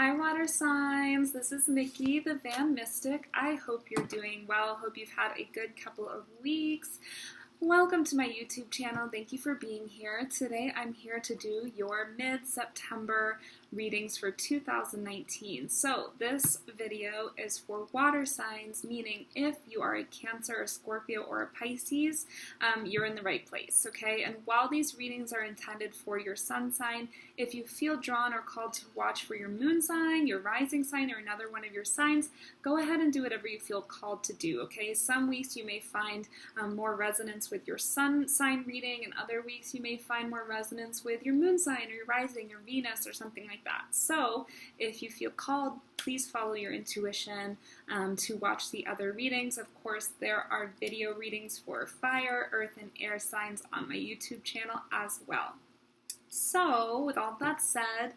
Hi water signs, this is Nikki, the Van Mystic. I hope you're doing well. Hope you've had a good couple of weeks. Welcome to my YouTube channel. Thank you for being here. Today I'm here to do your mid-September readings for 2019. So this video is for water signs, meaning if you are a Cancer, a Scorpio, or a Pisces, you're in the right place, okay? And while these readings are intended for your sun sign, if you feel drawn or called to watch for your moon sign, your rising sign, or another one of your signs, go ahead and do whatever you feel called to do, okay? Some weeks you may find more resonance with your sun sign reading, and other weeks you may find more resonance with your moon sign or your rising or Venus or something like that. So if you feel called, please follow your intuition to watch the other readings. Of course, there are video readings for fire, earth, and air signs on my YouTube channel as well. So, with all that said,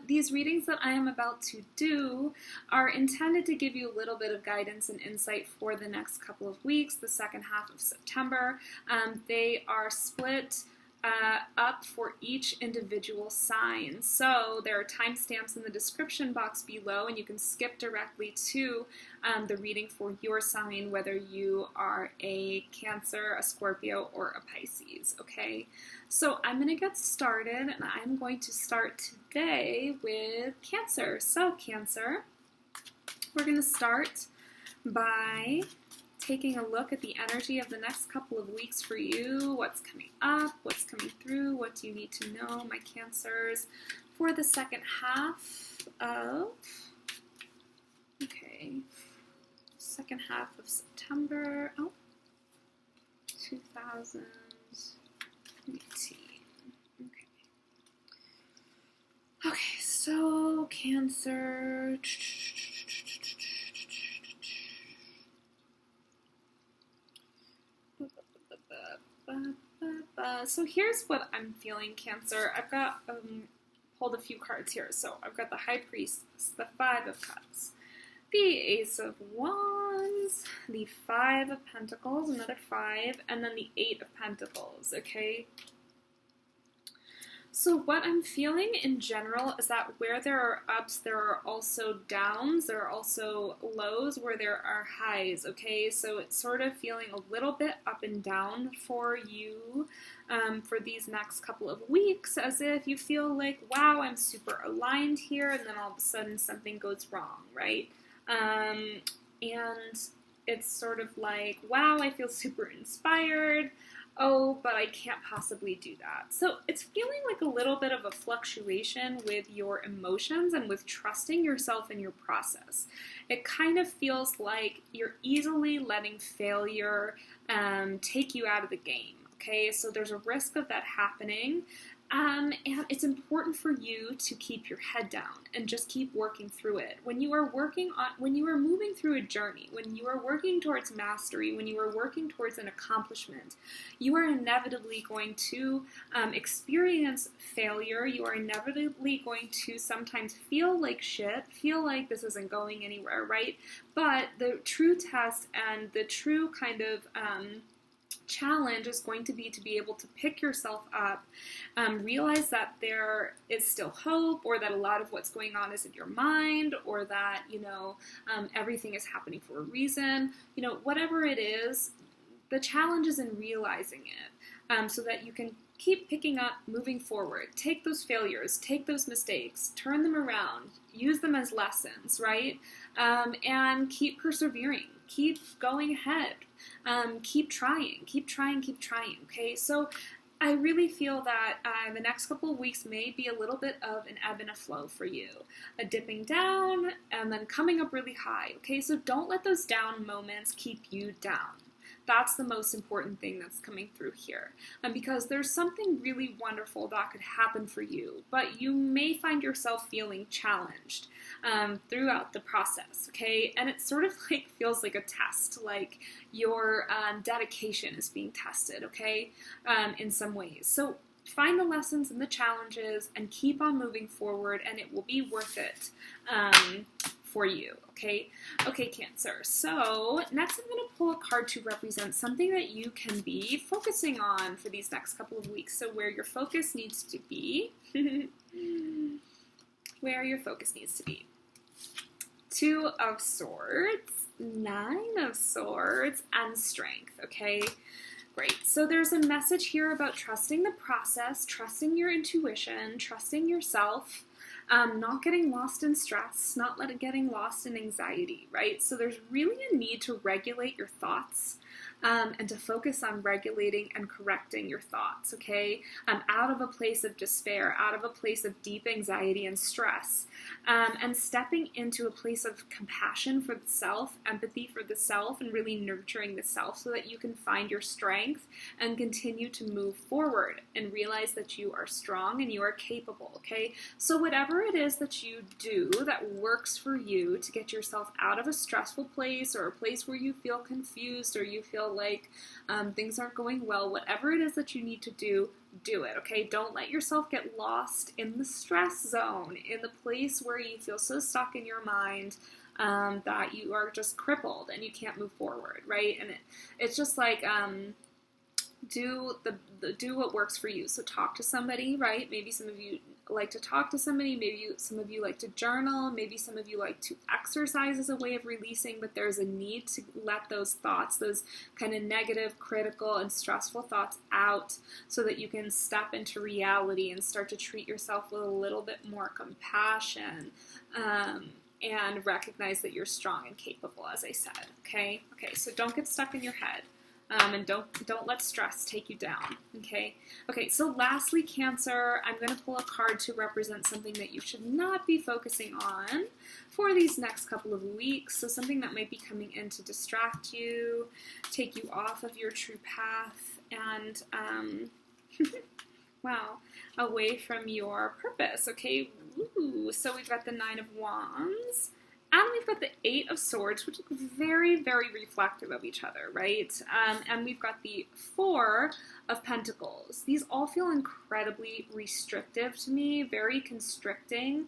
these readings that I am about to do are intended to give you a little bit of guidance and insight for the next couple of weeks, the second half of September. They are split up for each individual sign. So there are timestamps in the description box below, and you can skip directly to the reading for your sign, whether you are a Cancer, a Scorpio, or a Pisces, okay? So I'm going to get started, and I'm going to start today with Cancer. So Cancer, we're going to start by taking a look at the energy of the next couple of weeks for you, what's coming up, what's coming through, what do you need to know, my Cancers, for the second half of, second half of September, 2018. Okay, so Cancer. So here's what I'm feeling, Cancer. I've got pulled a few cards here. So I've got the High Priestess, the Five of Cups, the Ace of Wands, the Five of Pentacles, another five, and then the Eight of Pentacles, okay? So what I'm feeling in general is that where there are ups, there are also downs, there are also lows where there are highs, okay? So it's sort of feeling a little bit up and down for you for these next couple of weeks, as if you feel like, wow, I'm super aligned here, and then all of a sudden something goes wrong, right? And it's sort of like, wow, I feel super inspired. Oh, but I can't possibly do that. So it's feeling like a little bit of a fluctuation with your emotions and with trusting yourself in your process. It kind of feels like you're easily letting failure take you out of the game, okay? So there's a risk of that happening. And it's important for you to keep your head down and just keep working through it. When you are moving through a journey, when you are working towards mastery, when you are working towards an accomplishment, you are inevitably going to experience failure. You are inevitably going to sometimes feel like shit, feel like this isn't going anywhere, right? But the true test and the true kind of challenge is going to be able to pick yourself up, realize that there is still hope, or that a lot of what's going on is in your mind, or that, everything is happening for a reason. Whatever it is, the challenge is in realizing it, so that you can keep picking up, moving forward. Take those failures, take those mistakes, turn them around, use them as lessons, right? And keep persevering, keep going ahead, keep trying, okay? So I really feel that the next couple of weeks may be a little bit of an ebb and a flow for you. A dipping down and then coming up really high, okay? So don't let those down moments keep you down. That's the most important thing that's coming through here. Because there's something really wonderful that could happen for you, but you may find yourself feeling challenged throughout the process, okay? And it sort of like feels like a test, like your dedication is being tested, okay, in some ways. So find the lessons and the challenges and keep on moving forward, and it will be worth it for you, okay? Okay, Cancer. So next I'm going to pull a card to represent something that you can be focusing on for these next couple of weeks. So where your focus needs to be where your focus needs to be. 2 of Swords, 9 of Swords, and Strength, okay? Great. So there's a message here about trusting the process, trusting your intuition, trusting yourself, not getting lost in stress, not getting lost in anxiety, right? So there's really a need to regulate your thoughts, and to focus on regulating and correcting your thoughts, okay? Out of a place of despair, out of a place of deep anxiety and stress, and stepping into a place of compassion for the self, empathy for the self, and really nurturing the self so that you can find your strength and continue to move forward and realize that you are strong and you are capable, okay? So whatever it is that you do that works for you to get yourself out of a stressful place or a place where you feel confused or you feel like things aren't going well, whatever it is that you need to do, do it, okay? Don't let yourself get lost in the stress zone, in the place where you feel so stuck in your mind that you are just crippled and you can't move forward, right? And it's just like, do what works for you. So talk to somebody, right? Maybe some of you like to talk to somebody, maybe some of you like to journal, maybe some of you like to exercise as a way of releasing, but there's a need to let those thoughts, those kind of negative, critical, and stressful thoughts out so that you can step into reality and start to treat yourself with a little bit more compassion, and recognize that you're strong and capable, as I said, okay? Okay, so don't get stuck in your head. And don't let stress take you down, okay? Okay, so lastly, Cancer, I'm going to pull a card to represent something that you should not be focusing on for these next couple of weeks. So something that might be coming in to distract you, take you off of your true path, and, wow, away from your purpose, okay? Ooh, so we've got the 9 of Wands. And we've got the 8 of Swords, which look very, very reflective of each other, right? And we've got the 4 of Pentacles. These all feel incredibly restrictive to me, very constricting.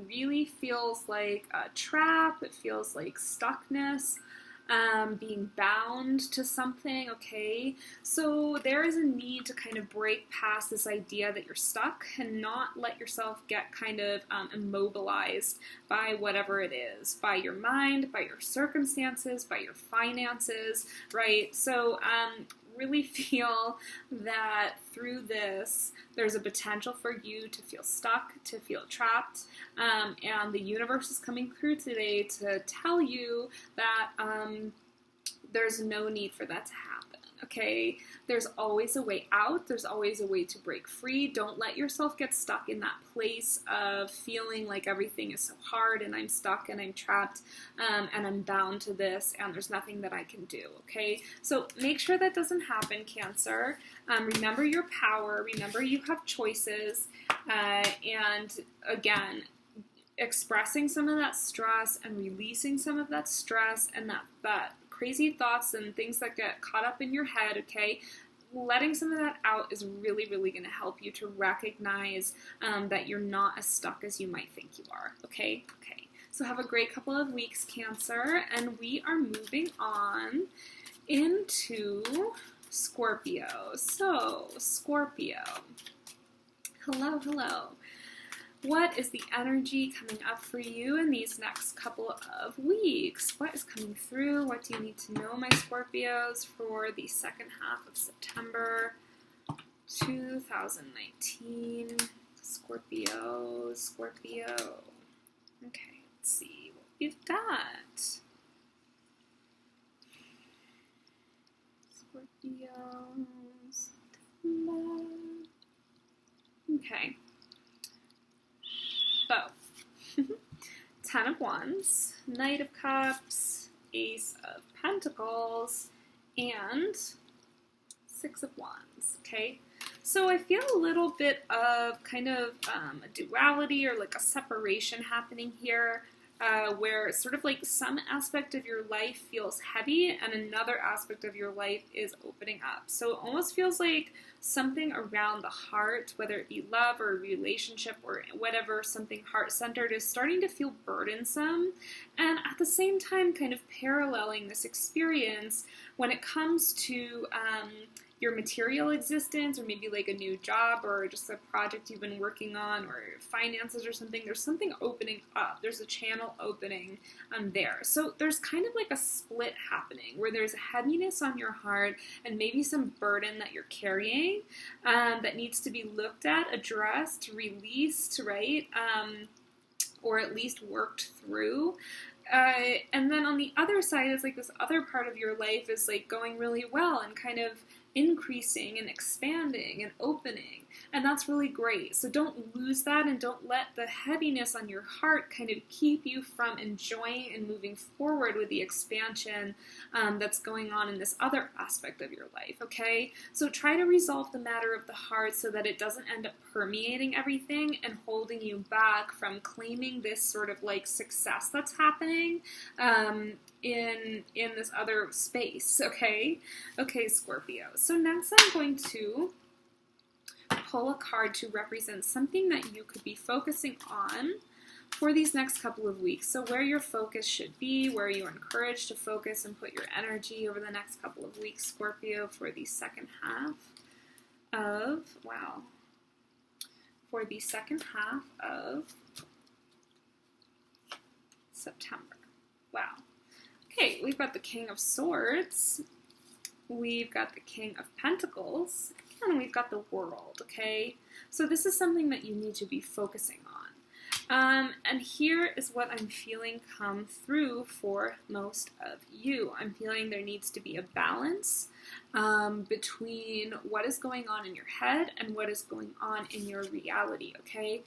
Really feels like a trap. It feels like stuckness. Being bound to something, okay? So there is a need to kind of break past this idea that you're stuck and not let yourself get kind of immobilized by whatever it is, by your mind, by your circumstances, by your finances, right? So really feel that through this, there's a potential for you to feel stuck, to feel trapped, and the universe is coming through today to tell you that there's no need for that to happen, okay? There's always a way out. There's always a way to break free. Don't let yourself get stuck in that place of feeling like everything is so hard and I'm stuck and I'm trapped and I'm bound to this and there's nothing that I can do, okay? So make sure that doesn't happen, Cancer. Remember your power. Remember you have choices. And again, expressing some of that stress and releasing some of that stress and that crazy thoughts and things that get caught up in your head, okay? Letting some of that out is really, really going to help you to recognize that you're not as stuck as you might think you are, okay? Okay. So have a great couple of weeks, Cancer, and we are moving on into Scorpio. So, Scorpio. Hello, hello. What is the energy coming up for you in these next couple of weeks? What is coming through? What do you need to know, my Scorpios, for the second half of September 2019? Scorpio, Scorpio. Okay, let's see what we've got. Scorpio, September. Okay. So, 10 of Wands, Knight of Cups, Ace of Pentacles, and 6 of Wands, okay? So I feel a little bit of kind of a duality or like a separation happening here, where sort of like some aspect of your life feels heavy and another aspect of your life is opening up. So it almost feels like something around the heart, whether it be love or a relationship or whatever, something heart-centered is starting to feel burdensome, and at the same time kind of paralleling this experience when it comes to your material existence, or maybe like a new job, or just a project you've been working on, or finances or something. There's something opening up. There's a channel opening there. So there's kind of like a split happening where there's a heaviness on your heart and maybe some burden that you're carrying that needs to be looked at, addressed, released, right? Or at least worked through. And then on the other side is like this other part of your life is like going really well and kind of increasing and expanding and opening. And that's really great. So don't lose that, and don't let the heaviness on your heart kind of keep you from enjoying and moving forward with the expansion that's going on in this other aspect of your life, okay? So try to resolve the matter of the heart so that it doesn't end up permeating everything and holding you back from claiming this sort of like success that's happening in this other space, okay? Okay, Scorpio. So next I'm going to pull a card to represent something that you could be focusing on for these next couple of weeks. So where your focus should be, where you're encouraged to focus and put your energy over the next couple of weeks, Scorpio, for the second half of, for the second half of September. Wow. Okay, we've got the King of Swords, we've got the King of Pentacles, and we've got the World, okay? So this is something that you need to be focusing on. And here is what I'm feeling come through for most of you. I'm feeling there needs to be a balance between what is going on in your head and what is going on in your reality, okay?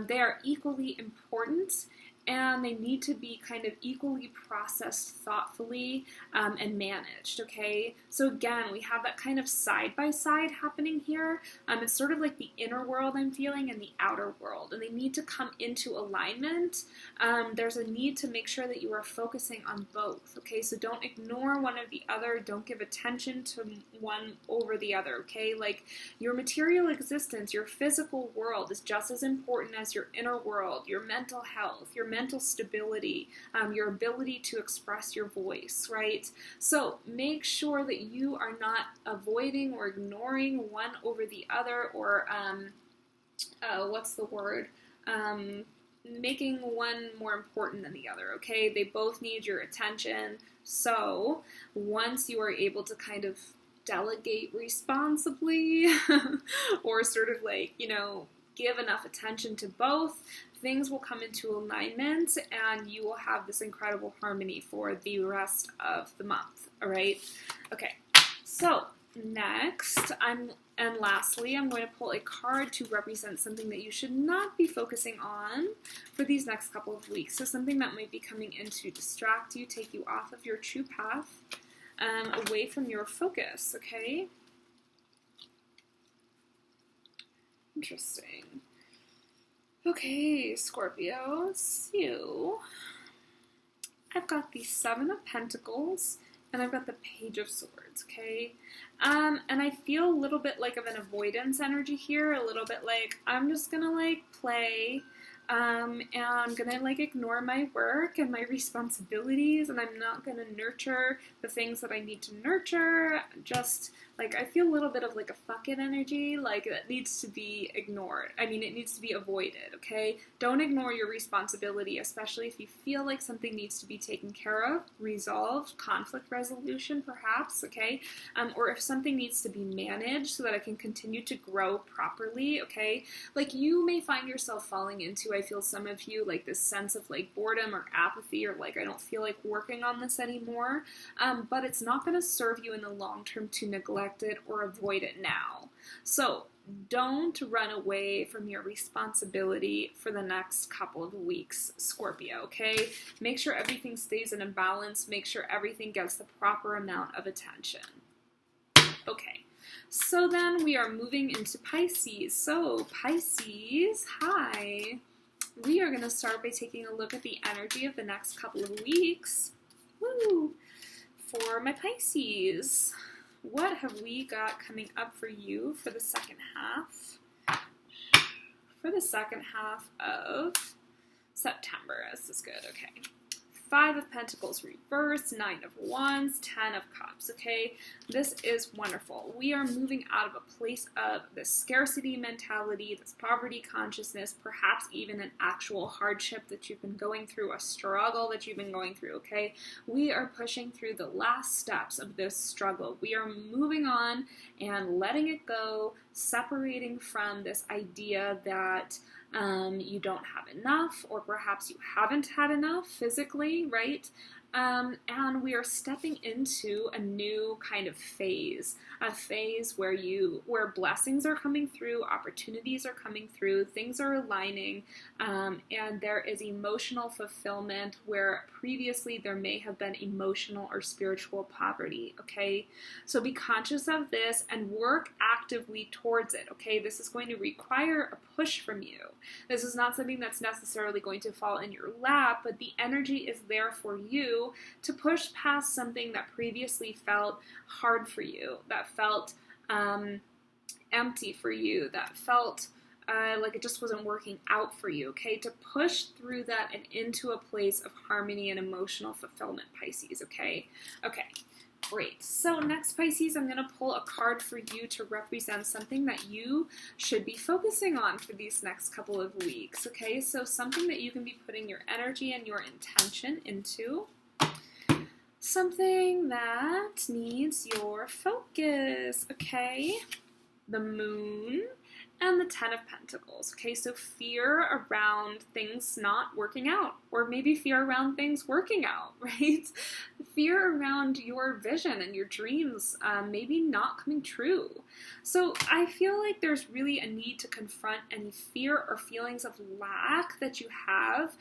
They are equally important, and they need to be kind of equally processed thoughtfully and managed, okay? So again, we have that kind of side-by-side happening here. It's sort of like the inner world I'm feeling and the outer world, and they need to come into alignment. There's a need to make sure that you are focusing on both, okay? So don't ignore one or the other. Don't give attention to one over the other, okay? Like your material existence, your physical world is just as important as your inner world, your mental health, your mental stability, your ability to express your voice, right? So make sure that you are not avoiding or ignoring one over the other, or making one more important than the other, okay? They both need your attention. So once you are able to kind of delegate responsibly or sort of like, give enough attention to both, things will come into alignment and you will have this incredible harmony for the rest of the month, all right? Okay, so next, and lastly, I'm going to pull a card to represent something that you should not be focusing on for these next couple of weeks. So something that might be coming in to distract you, take you off of your true path, away from your focus, okay? Interesting. Okay, Scorpio, so I've got the Seven of Pentacles and I've got the Page of Swords, okay? And I feel a little bit like of an avoidance energy here, a little bit like I'm just gonna like play, and I'm gonna like ignore my work and my responsibilities, and I'm not gonna nurture the things that I need to nurture. Just like I feel a little bit of like a fuck it energy, like that needs to be ignored. I mean, it needs to be avoided, okay? Don't ignore your responsibility, especially if you feel like something needs to be taken care of, resolved, conflict resolution perhaps, okay? Or if something needs to be managed so that it can continue to grow properly, okay? Like you may find yourself falling into, I feel some of you, like this sense of like boredom or apathy, or like I don't feel like working on this anymore, but it's not going to serve you in the long term to neglect it or avoid it now. So don't run away from your responsibility for the next couple of weeks, Scorpio, okay? Make sure everything stays in a balance. Make sure everything gets the proper amount of attention. Okay, so then we are moving into Pisces. So Pisces, hi. We are going to start by taking a look at the energy of the next couple of weeks. Woo! For my Pisces. What have we got coming up for you for the second half? For the second half of September. This is good, okay. Five of Pentacles reversed, Nine of Wands, 10 of Cups, okay? This is wonderful. We are moving out of a place of this scarcity mentality, this poverty consciousness, perhaps even an actual hardship that you've been going through, a struggle that you've been going through, okay? We are pushing through the last steps of this struggle. We are moving on and letting it go, separating from this idea that you don't have enough, or perhaps you haven't had enough physically, right? And we are stepping into a new kind of phase, a phase where blessings are coming through, opportunities are coming through, things are aligning, and there is emotional fulfillment where previously there may have been emotional or spiritual poverty, okay? So be conscious of this and work actively towards it, okay? This is going to require a push from you. This is not something that's necessarily going to fall in your lap, but the energy is there for you to push past something that previously felt hard for you, that felt empty for you, that felt like it just wasn't working out for you, okay? To push through that and into a place of harmony and emotional fulfillment, Pisces, okay? Okay, great. So next, Pisces, I'm going to pull a card for you to represent something that you should be focusing on for these next couple of weeks, okay? So something that you can be putting your energy and your intention into. Something that needs your focus, okay? The Moon and the Ten of Pentacles, okay? So fear around things not working out, or maybe fear around things working out, right? Fear around your vision and your dreams maybe not coming true. So I feel like there's really a need to confront any fear or feelings of lack that you have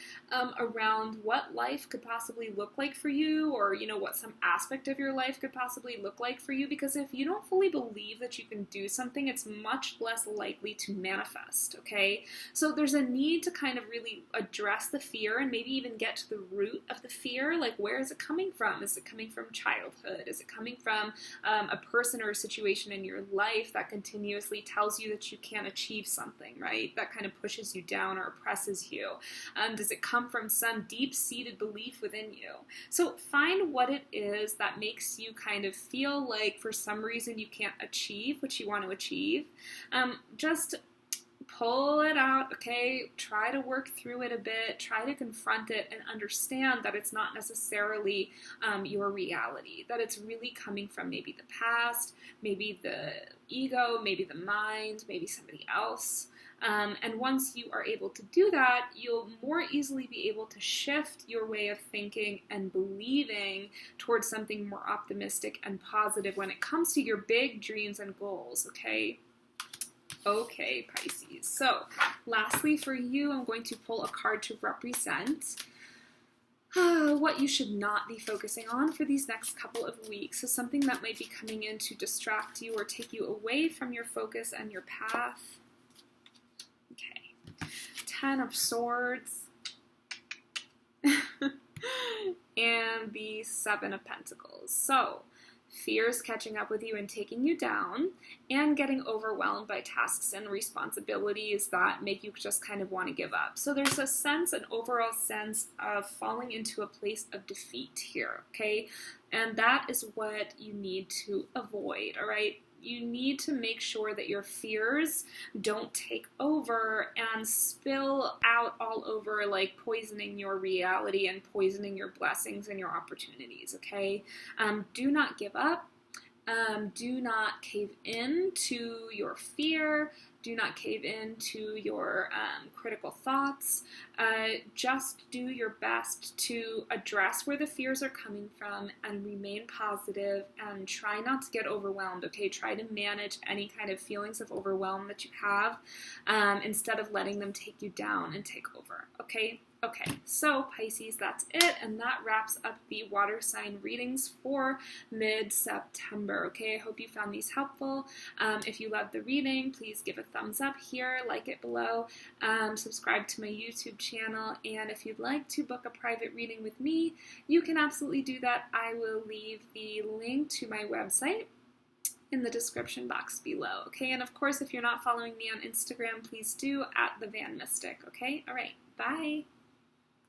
around what life could possibly look like for you, or, you know, what some aspect of your life could possibly look like for you, because if you don't fully believe that you can do something, it's much less likely to manifest, okay? So there's a need to kind of really address the fear and maybe even get to the root of the fear. Like, where is it coming from? Is it coming from childhood? Is it coming from a person or a situation in your life that continuously tells you that you can't achieve something, right? That kind of pushes you down or oppresses you. Does it come from some deep-seated belief within you? So find what it is that makes you kind of feel like for some reason you can't achieve what you want to achieve. Just pull it out, okay? Try to work through it a bit. Try to confront it and understand that it's not necessarily your reality, that it's really coming from maybe the past, maybe the ego, maybe the mind, maybe somebody else. And once you are able to do that, you'll more easily be able to shift your way of thinking and believing towards something more optimistic and positive when it comes to your big dreams and goals, okay? Okay, Pisces. So, lastly for you, I'm going to pull a card to represent what you should not be focusing on for these next couple of weeks. So something that might be coming in to distract you or take you away from your focus and your path. Okay. 10 of Swords. And the 7 of Pentacles. So, fears catching up with you and taking you down, and getting overwhelmed by tasks and responsibilities that make you just kind of want to give up. So there's a sense, an overall sense of falling into a place of defeat here, okay? And that is what you need to avoid, all right? You need to make sure that your fears don't take over and spill out all over, like poisoning your reality and poisoning your blessings and your opportunities, okay? Do not give up. Do not cave in to your fear. Do not cave in to your critical thoughts. Just do your best to address where the fears are coming from and remain positive, and try not to get overwhelmed, okay? Try to manage any kind of feelings of overwhelm that you have instead of letting them take you down and take over, okay? Okay, so Pisces, that's it, and that wraps up the water sign readings for mid-September, okay? I hope you found these helpful. If you loved the reading, please give a thumbs up here, like it below, subscribe to my YouTube channel, and if you'd like to book a private reading with me, you can absolutely do that. I will leave the link to my website in the description box below, okay? And of course, if you're not following me on Instagram, please do, @TheVanMystic, okay? All right, bye!